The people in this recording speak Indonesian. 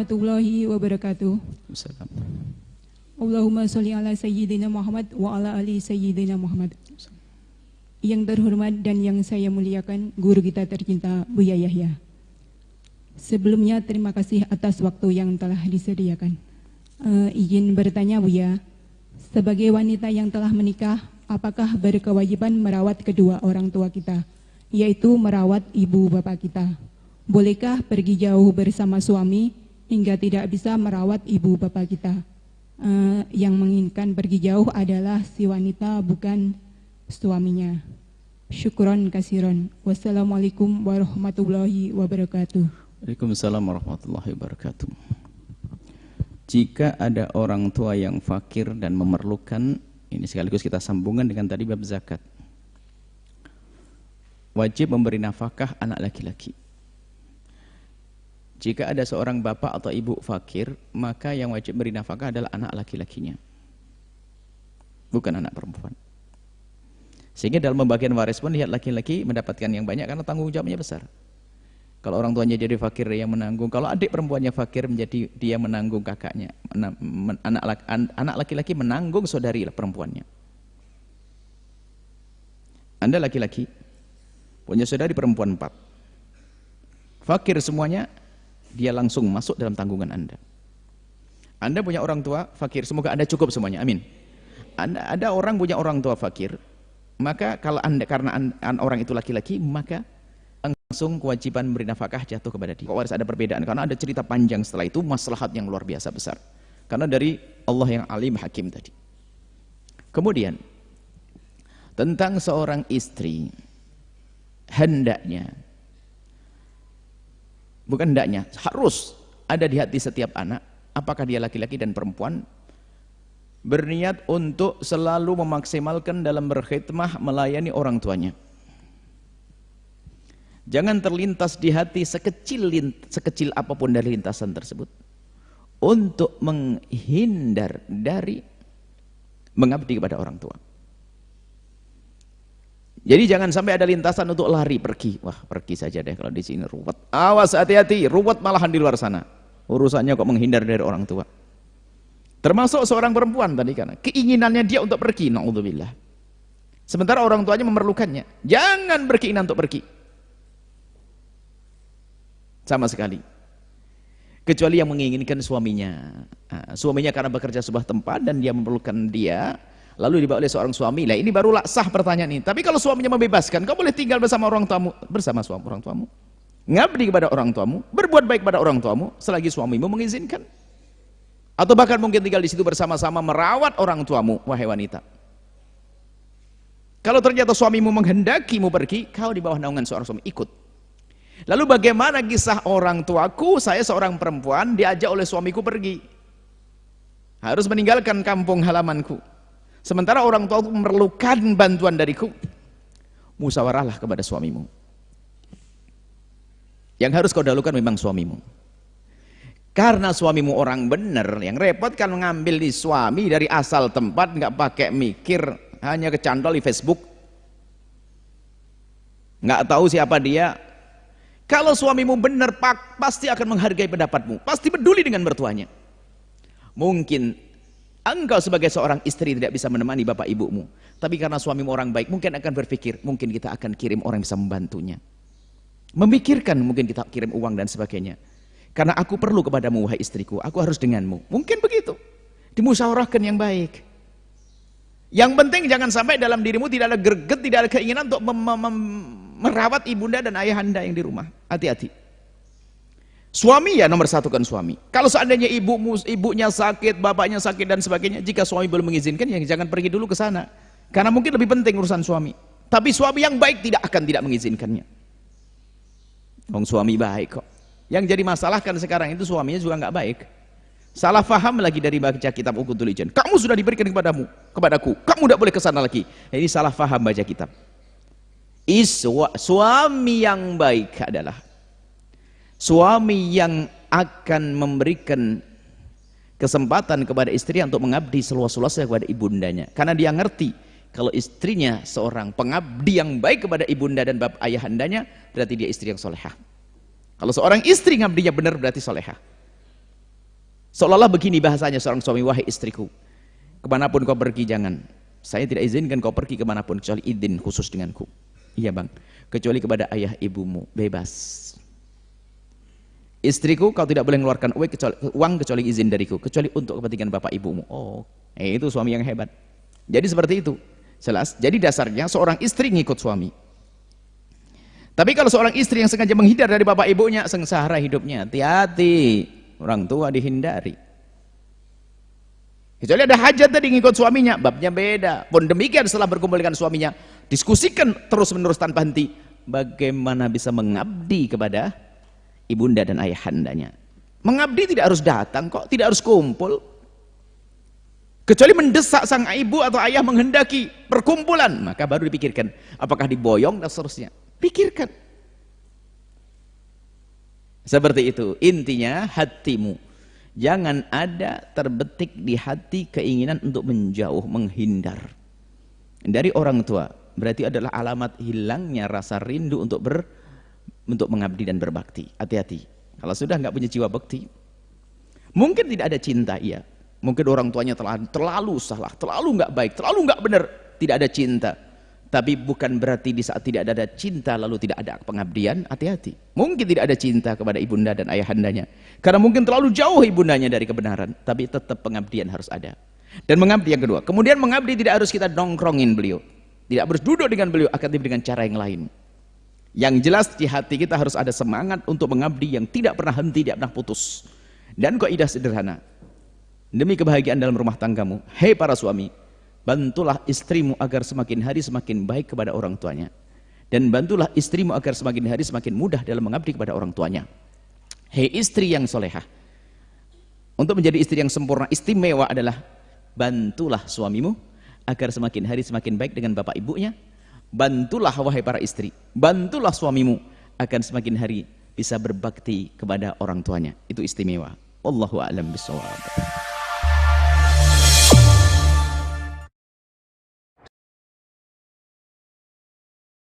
warahmatullahi wabarakatuh. Assalam. Allahumma sholli ala sayyidina Muhammad wa ala ali sayyidina Muhammad. Yang terhormat dan yang saya muliakan guru kita tercinta Buya Yahya. Sebelumnya terima kasih atas waktu yang telah disediakan. Izin bertanya Buya, sebagai wanita yang telah menikah, apakah berkewajiban merawat kedua orang tua kita, yaitu merawat ibu bapak kita? Bolehkah pergi jauh bersama suami hingga tidak bisa merawat ibu bapak kita? Yang menginginkan pergi jauh adalah si wanita, bukan suaminya. Syukron kasiron. Wassalamualaikum warahmatullahi wabarakatuh. Waalaikumsalam warahmatullahi wabarakatuh. Jika ada orang tua yang fakir dan memerlukan, ini sekaligus kita sambungan dengan tadi bab zakat. Wajib memberi nafkah anak laki-laki. Jika ada seorang bapak atau ibu fakir, maka yang wajib beri nafkah adalah anak laki-lakinya, bukan anak perempuan. Sehingga dalam pembagian waris pun lihat laki-laki mendapatkan yang banyak karena tanggung jawabnya besar. Kalau orang tuanya jadi fakir, dia yang menanggung. Kalau adik perempuannya fakir, menjadi dia menanggung kakaknya. Anak laki-laki menanggung saudari perempuannya. Anda laki-laki punya saudari perempuan 4, fakir semuanya, dia langsung masuk dalam tanggungan Anda. Anda punya orang tua fakir, semoga Anda cukup semuanya, amin. Ada orang punya orang tua fakir, maka kalau Anda, karena orang itu laki-laki, maka langsung kewajiban beri nafkah jatuh kepada dia. Kok harus ada perbedaan? Karena ada cerita panjang setelah itu, maslahat yang luar biasa besar. Karena dari Allah yang alim hakim tadi. Kemudian tentang seorang istri, hendaknya, bukan hendaknya, harus ada di hati setiap anak, apakah dia laki-laki dan perempuan, berniat untuk selalu memaksimalkan dalam berkhidmah melayani orang tuanya. Jangan terlintas di hati sekecil apapun dari lintasan tersebut untuk menghindar dari mengabdi kepada orang tua. Jadi jangan sampai ada lintasan untuk lari pergi. Wah, pergi saja deh kalau di sini ruwet. Awas, hati-hati, ruwet malahan di luar sana. Urusannya kok menghindar dari orang tua. Termasuk seorang perempuan tadi kan, keinginannya dia untuk pergi, naudzubillah. Sementara orang tuanya memerlukannya. Jangan berkeinginan untuk pergi. Sama sekali. Kecuali yang menginginkan suaminya. Suaminya karena bekerja sebuah tempat dan dia memerlukan dia, lalu dibawa oleh seorang suami. Lah ini baru sah pertanyaan ini. Tapi kalau suaminya membebaskan, kau boleh tinggal bersama orang tuamu, bersama suami orang tuamu. Ngabdi kepada orang tuamu, berbuat baik pada orang tuamu selagi suamimu mengizinkan. Atau bahkan mungkin tinggal di situ bersama-sama merawat orang tuamu, wahai wanita. Kalau ternyata suamimu menghendakimu pergi, kau di bawah naungan seorang suami, ikut. Lalu bagaimana kisah orang tuaku? Saya seorang perempuan diajak oleh suamiku pergi, harus meninggalkan kampung halamanku. Sementara orang tuaku memerlukan bantuan dariku. Musyawarahlah kepada suamimu. Yang harus kau dahulukan memang suamimu. Karena suamimu orang benar, yang repot kan mengambil di suami dari asal tempat, nggak pakai mikir, hanya kecantol di Facebook, nggak tahu siapa dia. Kalau suamimu benar, pasti akan menghargai pendapatmu, pasti peduli dengan mertuanya. Mungkin engkau sebagai seorang istri tidak bisa menemani bapak ibumu, tapi karena suamimu orang baik, mungkin akan berpikir, mungkin kita akan kirim orang yang bisa membantunya. Memikirkan mungkin kita kirim uang dan sebagainya. Karena aku perlu kepadamu wahai istriku, aku harus denganmu. Mungkin begitu. Dimusyawarahkan yang baik. Yang penting jangan sampai dalam dirimu tidak ada greget, tidak ada keinginan untuk merawat ibunda dan ayahanda yang di rumah. Hati-hati. Suami ya nomor satu kan suami. Kalau seandainya ibunya sakit, bapaknya sakit dan sebagainya, jika suami belum mengizinkan, ya jangan pergi dulu ke sana. Karena mungkin lebih penting urusan suami. Tapi suami yang baik tidak mengizinkannya. Suami baik kok. Yang jadi masalah kan sekarang itu suaminya juga nggak baik. Salah faham lagi dari baca kitab Uqudul Ijan. Kamu sudah diberikan kepadaku. Kamu tidak boleh ke sana lagi. Ini salah faham baca kitab. Suami yang baik adalah suami yang akan memberikan kesempatan kepada istri untuk mengabdi seluas-luasnya kepada ibundanya. Karena dia ngerti kalau istrinya seorang pengabdi yang baik kepada ibunda dan bapak ayahandanya, berarti dia istri yang solehah. Kalau seorang istri ngabdinya benar berarti solehah. Seolah-olah begini bahasanya seorang suami, wahai istriku, kemanapun kau pergi jangan. Saya tidak izinkan kau pergi kemanapun kecuali izin khusus denganku. Iya bang, kecuali kepada ayah ibumu, bebas. Istriku, kau tidak boleh mengeluarkan uang kecuali izin dariku, kecuali untuk kepentingan bapak ibumu. Oh, itu suami yang hebat. Jadi seperti itu. Jelas. Jadi dasarnya seorang istri ngikut suami. Tapi kalau seorang istri yang sengaja menghindar dari bapak ibunya, sengsara hidupnya. Hati-hati, orang tua dihindari. Kecuali ada hajat tadi ngikut suaminya, babnya beda. Pun demikian setelah berkumpul dengan suaminya, diskusikan terus-menerus tanpa henti bagaimana bisa mengabdi kepada ibunda dan ayahandanya. Mengabdi tidak harus datang kok, tidak harus kumpul. Kecuali mendesak sang ibu atau ayah menghendaki perkumpulan, maka baru dipikirkan apakah diboyong dan seterusnya. Pikirkan. Seperti itu. Intinya hatimu jangan ada terbetik di hati keinginan untuk menjauh, menghindar dari orang tua. Berarti adalah alamat hilangnya rasa rindu untuk mengabdi dan berbakti. Hati-hati. Kalau sudah nggak punya jiwa bakti, mungkin tidak ada cinta, iya. Mungkin orang tuanya terlalu salah, terlalu nggak baik, terlalu nggak benar, tidak ada cinta. Tapi bukan berarti di saat tidak ada cinta lalu tidak ada pengabdian. Hati-hati. Mungkin tidak ada cinta kepada ibunda dan ayahandanya, karena mungkin terlalu jauh ibundanya dari kebenaran. Tapi tetap pengabdian harus ada. Dan mengabdi yang kedua, kemudian mengabdi tidak harus kita nongkrongin beliau, tidak harus duduk dengan beliau, akan dengan cara yang lain. Yang jelas di hati kita harus ada semangat untuk mengabdi yang tidak pernah henti, tidak pernah putus. Dan kaidah sederhana, demi kebahagiaan dalam rumah tanggamu, hei para suami, bantulah istrimu agar semakin hari semakin baik kepada orang tuanya, dan bantulah istrimu agar semakin hari semakin mudah dalam mengabdi kepada orang tuanya. Hei istri yang solehah, untuk menjadi istri yang sempurna, istimewa adalah bantulah suamimu agar semakin hari semakin baik dengan bapak ibunya. Bantulah wahai para istri, bantulah suamimu akan semakin hari bisa berbakti kepada orang tuanya. Itu istimewa. Wallahu a'lam bishawab.